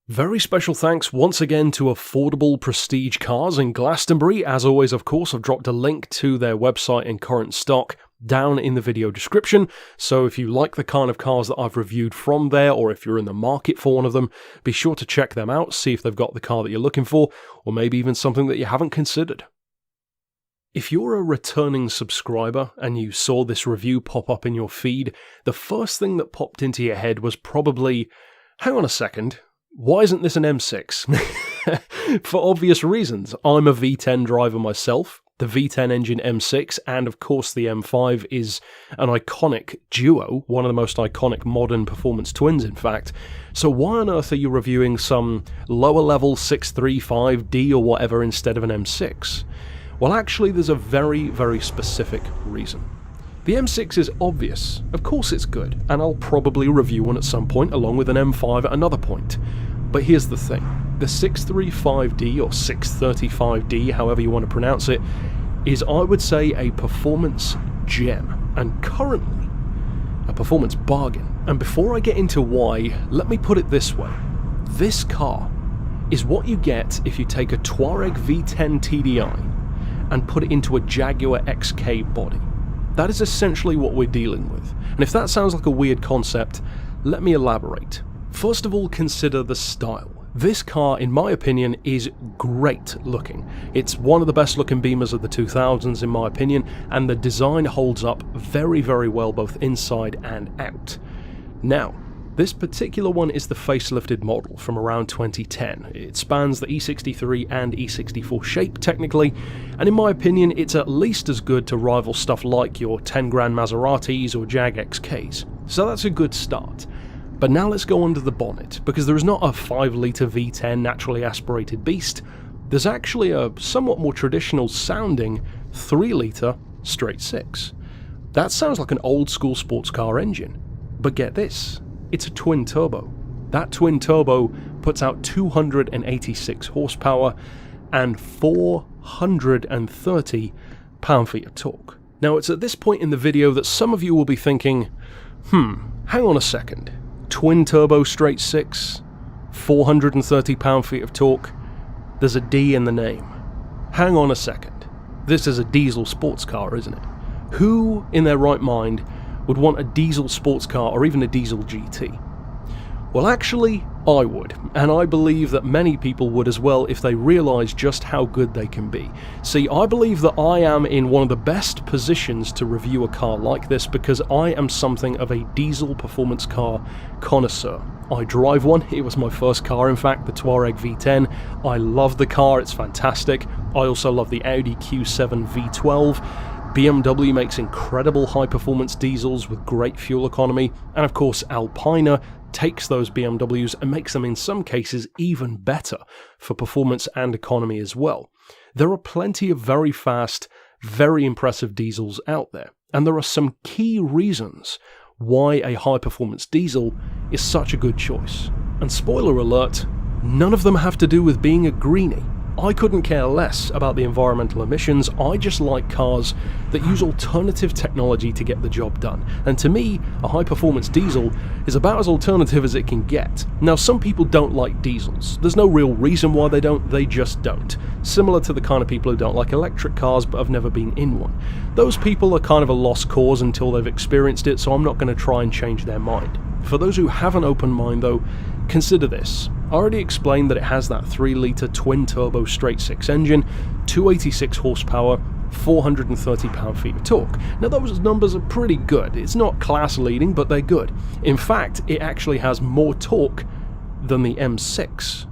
Very special thanks once again to Affordable Prestige Cars in Glastonbury. As always, of course, I've dropped a link to their website and current stock down in the video description. So if you like the kind of cars that I've reviewed from there, or if you're in the market for one of them, be sure to check them out, see if they've got the car that you're looking for, or maybe even something that you haven't considered. If you're a returning subscriber and you saw this review pop up in your feed, the first thing that popped into your head was probably, hang on a second, why isn't this an M6? For obvious reasons. I'm a V10 driver myself. The V10 engine M6 and of course the M5 is an iconic duo, one of the most iconic modern performance twins in fact. So why on earth are you reviewing some lower level 635D or whatever instead of an M6? Well, actually there's a very, very specific reason. The M6 is obvious, of course it's good, and I'll probably review one at some point along with an M5 at another point. But here's the thing, the 635D or 635D, however you want to pronounce it, is I would say a performance gem, and currently a performance bargain. And before I get into why, let me put it this way, this car is what you get if you take a Touareg V10 TDI and put it into a Jaguar XK body. That is essentially what we're dealing with. And if that sounds like a weird concept, let me elaborate. First of all, consider the style. This car, in my opinion, is great looking. It's one of the best looking Beamers of the 2000s in my opinion, and the design holds up very, very well both inside and out. Now, this particular one is the facelifted model from around 2010. It spans the E63 and E64 shape technically, and in my opinion it's at least as good to rival stuff like your 10 grand Maseratis or Jag XKs. So that's a good start. But now let's go under the bonnet, because there is not a 5-litre V10 naturally aspirated beast, there's actually a somewhat more traditional sounding 3-litre straight 6. That sounds like an old school sports car engine, but get this. It's a twin turbo. That twin turbo puts out 286 horsepower and 430 pound-feet of torque. Now it's at this point in the video that some of you will be thinking, hang on a second, twin turbo straight 6, 430 pound-feet of torque, there's a D in the name. Hang on a second, this is a diesel sports car, isn't it? Who in their right mind would want a diesel sports car or even a diesel GT? Well, actually, I would, and I believe that many people would as well if they realise just how good they can be. See, I believe that I am in one of the best positions to review a car like this because I am something of a diesel performance car connoisseur. I drive one, it was my first car in fact, the Touareg V10. I love the car, it's fantastic. I also love the Audi Q7 V12. BMW makes incredible high-performance diesels with great fuel economy, and of course Alpina takes those BMWs and makes them in some cases even better for performance and economy as well. There are plenty of very fast, very impressive diesels out there, and there are some key reasons why a high-performance diesel is such a good choice. And spoiler alert, none of them have to do with being a greenie. I couldn't care less about the environmental emissions, I just like cars that use alternative technology to get the job done. And to me, a high-performance diesel is about as alternative as it can get. Now, some people don't like diesels. There's no real reason why they don't, they just don't. Similar to the kind of people who don't like electric cars but have never been in one. Those people are kind of a lost cause until they've experienced it, so I'm not going to try and change their mind. For those who have an open mind though, consider this. I already explained that it has that 3-litre twin-turbo straight-6 engine, 286 horsepower, 430 pound-feet of torque. Now those numbers are pretty good. It's not class-leading, but they're good. In fact, it actually has more torque than the M6.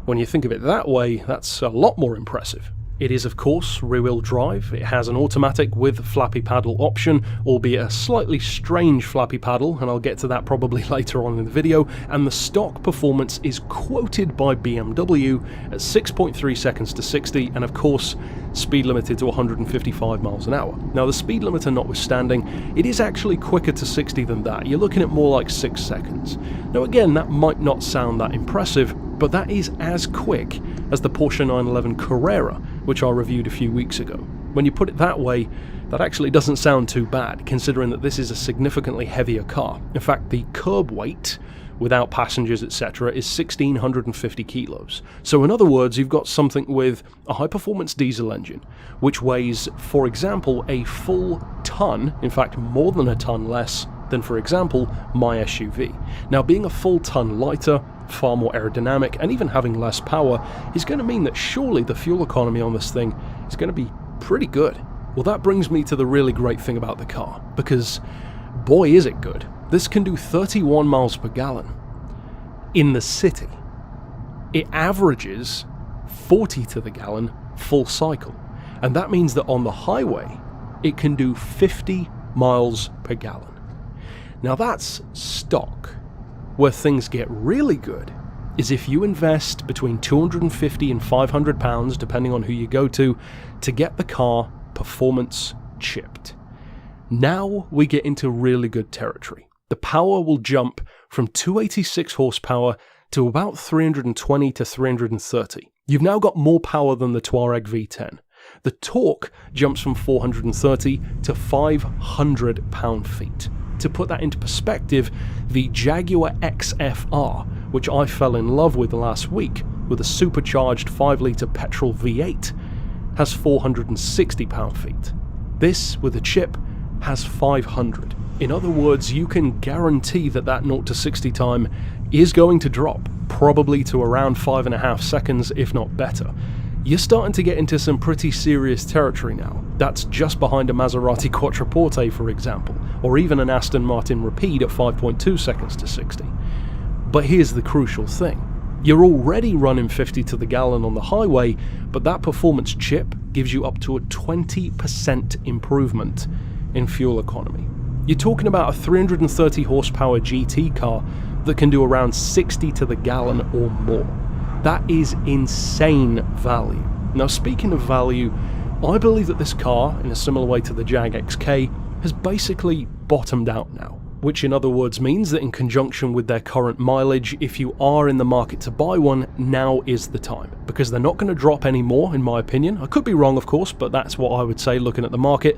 When you think of it that way, that's a lot more impressive. It is of course rear-wheel drive, it has an automatic with flappy paddle option, albeit a slightly strange flappy paddle, and I'll get to that probably later on in the video, and the stock performance is quoted by BMW at 6.3 seconds to 60, and of course speed limited to 155 miles an hour. Now the speed limiter notwithstanding, it is actually quicker to 60 than that, you're looking at more like 6 seconds. Now again, that might not sound that impressive, but that is as quick as the Porsche 911 Carrera, which I reviewed a few weeks ago. When you put it that way, that actually doesn't sound too bad, considering that this is a significantly heavier car. In fact, the curb weight without passengers, etc., is 1,650 kilos. So in other words, you've got something with a high-performance diesel engine, which weighs, for example, a full ton, in fact more than a ton less than, for example, my SUV. Now, being a full ton lighter, far more aerodynamic, and even having less power is going to mean that surely the fuel economy on this thing is going to be pretty good. Well, that brings me to the really great thing about the car, because boy is it good. This can do 31 miles per gallon in the city. It averages 40 to the gallon full cycle, and that means that on the highway it can do 50 miles per gallon. Now that's stock. Where things get really good is if you invest between 250 and 500 pounds, depending on who you go to get the car performance chipped. Now we get into really good territory. The power will jump from 286 horsepower to about 320 to 330. You've now got more power than the Touareg V10. The torque jumps from 430 to 500 pound-feet. To put that into perspective, the Jaguar XFR, which I fell in love with last week with a supercharged 5-litre petrol V8, has 460 pound-feet. This, with a chip, has 500. In other words, you can guarantee that 0 to 60 time is going to drop, probably to around 5.5 seconds, if not better. You're starting to get into some pretty serious territory now. That's just behind a Maserati Quattroporte, for example, or even an Aston Martin Rapide at 5.2 seconds to 60. But here's the crucial thing. You're already running 50 to the gallon on the highway, but that performance chip gives you up to a 20% improvement in fuel economy. You're talking about a 330 horsepower GT car that can do around 60 to the gallon or more. That is insane value. Now, speaking of value, I believe that this car, in a similar way to the Jag XK, has basically bottomed out now. Which in other words means that in conjunction with their current mileage, if you are in the market to buy one, now is the time. Because they're not going to drop any more, in my opinion. I could be wrong, of course, but that's what I would say looking at the market.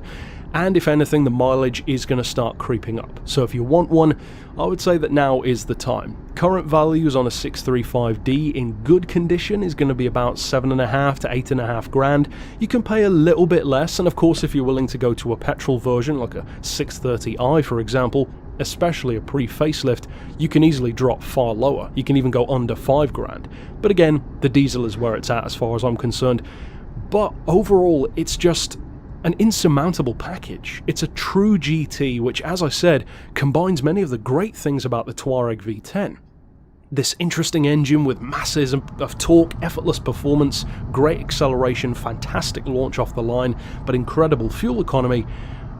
And if anything, the mileage is going to start creeping up. So if you want one, I would say that now is the time. Current values on a 635D in good condition is going to be about 7.5 to 8.5 grand. You can pay a little bit less, and of course if you're willing to go to a petrol version like a 630i for example, especially a pre-facelift, you can easily drop far lower. You can even go under 5 grand. But again, the diesel is where it's at as far as I'm concerned. But overall, it's just an insurmountable package. It's a true GT, which, as I said, combines many of the great things about the Touareg V10. This interesting engine with masses of torque, effortless performance, great acceleration, fantastic launch off the line, but incredible fuel economy.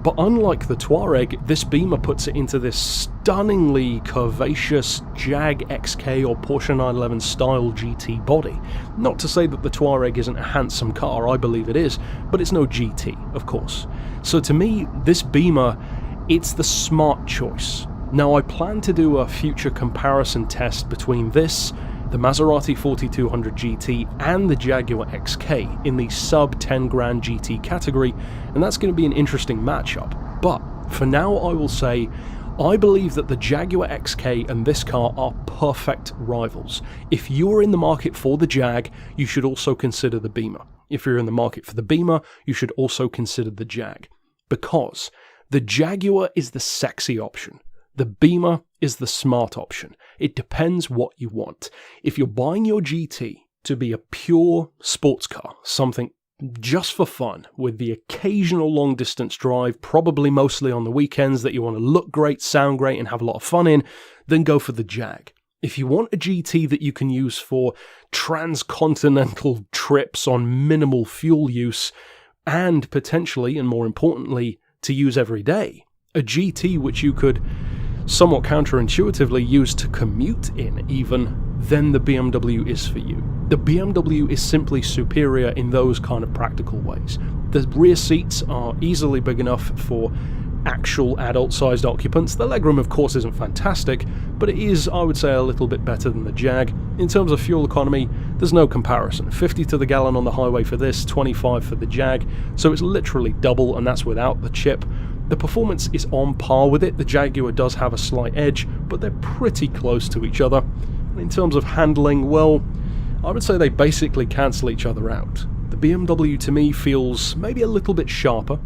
But unlike the Touareg, this Beamer puts it into this stunningly curvaceous Jag XK or Porsche 911 style GT body. Not to say that the Touareg isn't a handsome car, I believe it is, but it's no GT, of course. So to me, this Beamer, it's the smart choice. Now I plan to do a future comparison test between this, the Maserati 4200 GT and the Jaguar XK in the sub 10 grand GT category, and that's going to be an interesting matchup. But for now I will say, I believe that the Jaguar XK and this car are perfect rivals. If you're in the market for the Jag, you should also consider the Beamer. If you're in the market for the Beamer, you should also consider the Jag. Because the Jaguar is the sexy option. The Beamer is the smart option. It depends what you want. If you're buying your GT to be a pure sports car, something just for fun, with the occasional long distance drive, probably mostly on the weekends that you want to look great, sound great, and have a lot of fun in, then go for the Jag. If you want a GT that you can use for transcontinental trips on minimal fuel use, and potentially, and more importantly, to use every day, a GT which you could somewhat counterintuitively used to commute in even, then the BMW is for you. The BMW is simply superior in those kind of practical ways. The rear seats are easily big enough for actual adult-sized occupants. The legroom, of course, isn't fantastic, but it is, I would say, a little bit better than the Jag. In terms of fuel economy, there's no comparison. 50 to the gallon on the highway for this, 25 for the Jag, so it's literally double, and that's without the chip. The performance is on par with it. The Jaguar does have a slight edge, but they're pretty close to each other. And in terms of handling, well, I would say they basically cancel each other out. The BMW to me feels maybe a little bit sharper,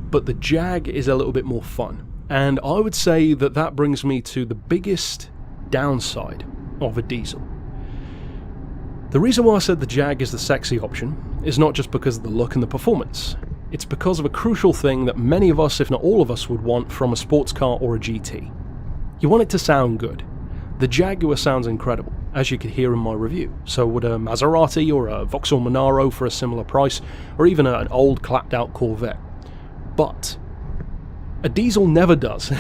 but the Jag is a little bit more fun. And I would say that that brings me to the biggest downside of a diesel. The reason why I said the Jag is the sexy option is not just because of the look and the performance. It's because of a crucial thing that many of us, if not all of us, would want from a sports car or a GT. You want it to sound good. The Jaguar sounds incredible, as you could hear in my review. So would a Maserati or a Vauxhall Monaro for a similar price, or even an old clapped out Corvette. But a diesel never does.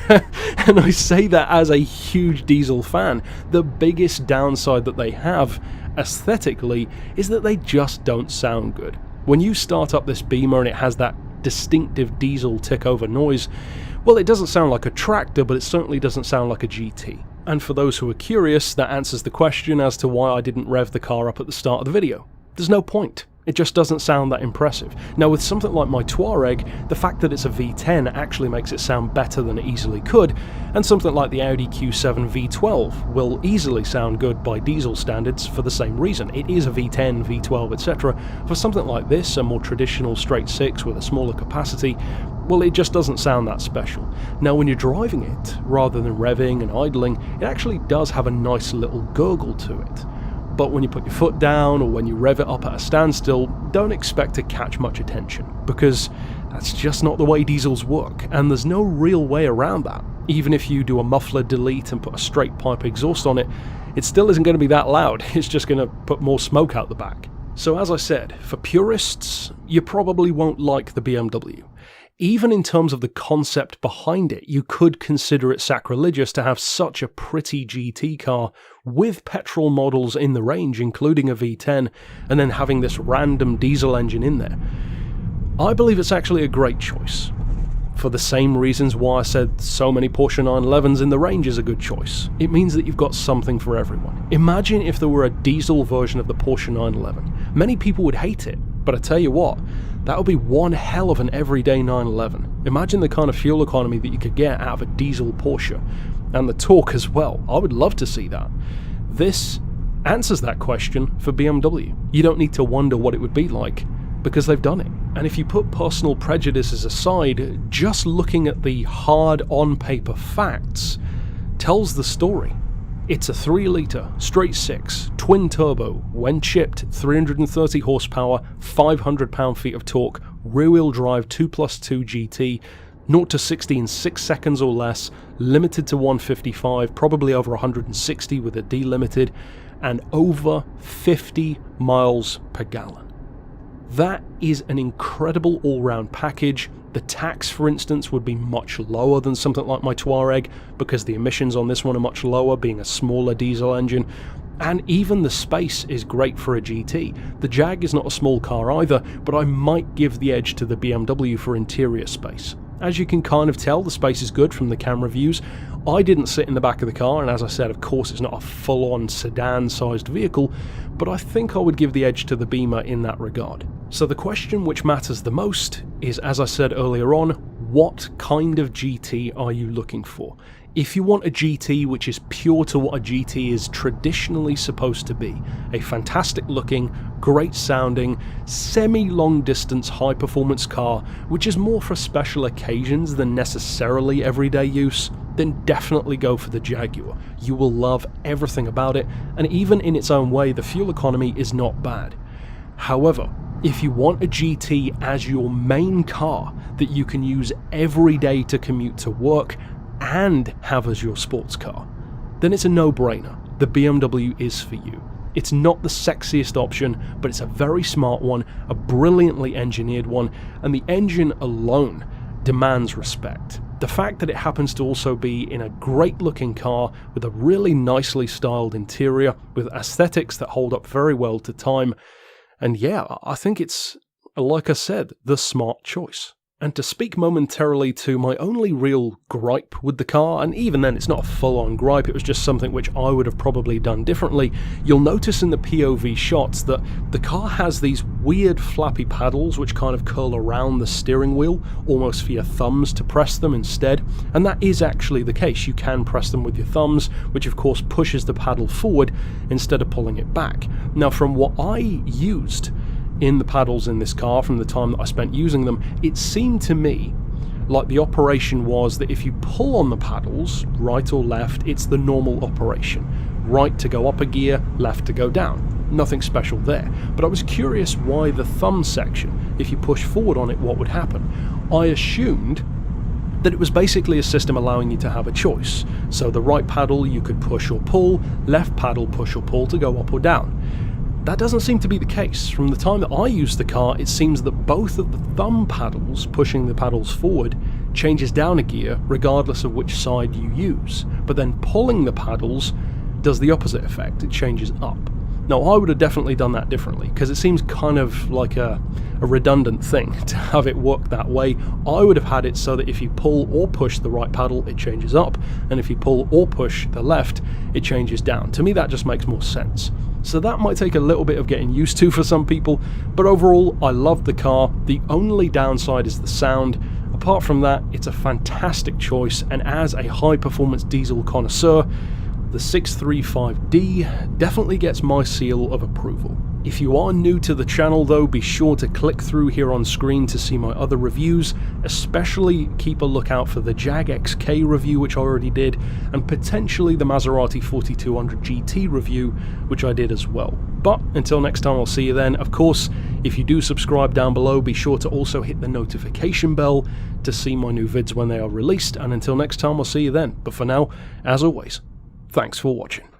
And I say that as a huge diesel fan. The biggest downside that they have, aesthetically, is that they just don't sound good. When you start up this Beamer and it has that distinctive diesel tick-over noise, well, it doesn't sound like a tractor, but it certainly doesn't sound like a GT. And for those who are curious, that answers the question as to why I didn't rev the car up at the start of the video. There's no point. It just doesn't sound that impressive. Now with something like my Touareg, the fact that it's a V10 actually makes it sound better than it easily could, and something like the Audi Q7 V12 will easily sound good by diesel standards for the same reason. It is a V10, V12, etc. For something like this, a more traditional straight 6 with a smaller capacity, well, it just doesn't sound that special. Now when you're driving it, rather than revving and idling, it actually does have a nice little gurgle to it. But when you put your foot down or when you rev it up at a standstill, don't expect to catch much attention, because that's just not the way diesels work, and there's no real way around that. Even if you do a muffler delete and put a straight pipe exhaust on it, it still isn't going to be that loud. It's just going to put more smoke out the back. So as I said, for purists, you probably won't like the BMW. Even in terms of the concept behind it, you could consider it sacrilegious to have such a pretty GT car with petrol models in the range, including a V10, and then having this random diesel engine in there. I believe it's actually a great choice, for the same reasons why I said so many Porsche 911s in the range is a good choice. It means that you've got something for everyone. Imagine if there were a diesel version of the Porsche 911. Many people would hate it, but I tell you what, that would be one hell of an everyday 911. Imagine the kind of fuel economy that you could get out of a diesel Porsche, and the torque as well. I would love to see that. This answers that question for BMW. You don't need to wonder what it would be like, because they've done it. And if you put personal prejudices aside, just looking at the hard on-paper facts tells the story. It's a 3-litre, straight 6, twin-turbo, when chipped, 330 horsepower, 500 pound-feet of torque, rear-wheel drive 2+2 GT, 0 to 60 in 6 seconds or less, limited to 155, probably over 160 with a delimited, and over 50 miles per gallon. That is an incredible all-round package. The tax, for instance, would be much lower than something like my Touareg, because the emissions on this one are much lower, being a smaller diesel engine. And even the space is great for a GT. The Jag is not a small car either, but I might give the edge to the BMW for interior space. As you can kind of tell, the space is good from the camera views. I didn't sit in the back of the car, and as I said, of course it's not a full-on sedan-sized vehicle, but I think I would give the edge to the Beamer in that regard. So the question which matters the most is, as I said earlier on, what kind of GT are you looking for? If you want a GT which is pure to what a GT is traditionally supposed to be, a fantastic looking, great sounding, semi-long distance high performance car which is more for special occasions than necessarily everyday use, then definitely go for the Jaguar. You will love everything about it, and even in its own way the fuel economy is not bad. However, if you want a GT as your main car that you can use every day to commute to work and have as your sports car, then it's a no-brainer. The BMW is for you. It's not the sexiest option, but it's a very smart one, a brilliantly engineered one, and the engine alone demands respect. The fact that it happens to also be in a great-looking car with a really nicely styled interior, with aesthetics that hold up very well to time, and yeah, I think it's, like I said, the smart choice. And to speak momentarily to my only real gripe with the car, and even then it's not a full-on gripe, it was just something which I would have probably done differently, you'll notice in the POV shots that the car has these weird flappy paddles which kind of curl around the steering wheel, almost for your thumbs to press them instead, and that is actually the case. You can press them with your thumbs, which of course pushes the paddle forward instead of pulling it back. Now, from what I used in the paddles in this car, from the time that I spent using them, it seemed to me like the operation was that if you pull on the paddles, right or left, it's the normal operation. Right to go up a gear, left to go down. Nothing special there. But I was curious why the thumb section, if you push forward on it, what would happen? I assumed that it was basically a system allowing you to have a choice. So the right paddle you could push or pull, left paddle push or pull to go up or down. That doesn't seem to be the case. From the time that I used the car, it seems that both of the thumb paddles, pushing the paddles forward, changes down a gear regardless of which side you use. But then pulling the paddles does the opposite effect, it changes up. Now, I would have definitely done that differently, because it seems kind of like a redundant thing to have it work that way. I would have had it so that if you pull or push the right paddle, it changes up, and if you pull or push the left, it changes down. To me, that just makes more sense. So that might take a little bit of getting used to for some people, but overall, I love the car. The only downside is the sound. Apart from that, it's a fantastic choice, and as a high-performance diesel connoisseur, the 635D definitely gets my seal of approval. If you are new to the channel though, be sure to click through here on screen to see my other reviews, especially keep a lookout for the Jag XK review, which I already did, and potentially the Maserati 4200 GT review, which I did as well. But until next time, I'll see you then. Of course, if you do subscribe down below, be sure to also hit the notification bell to see my new vids when they are released, and until next time, I'll see you then. But for now, as always, thanks for watching.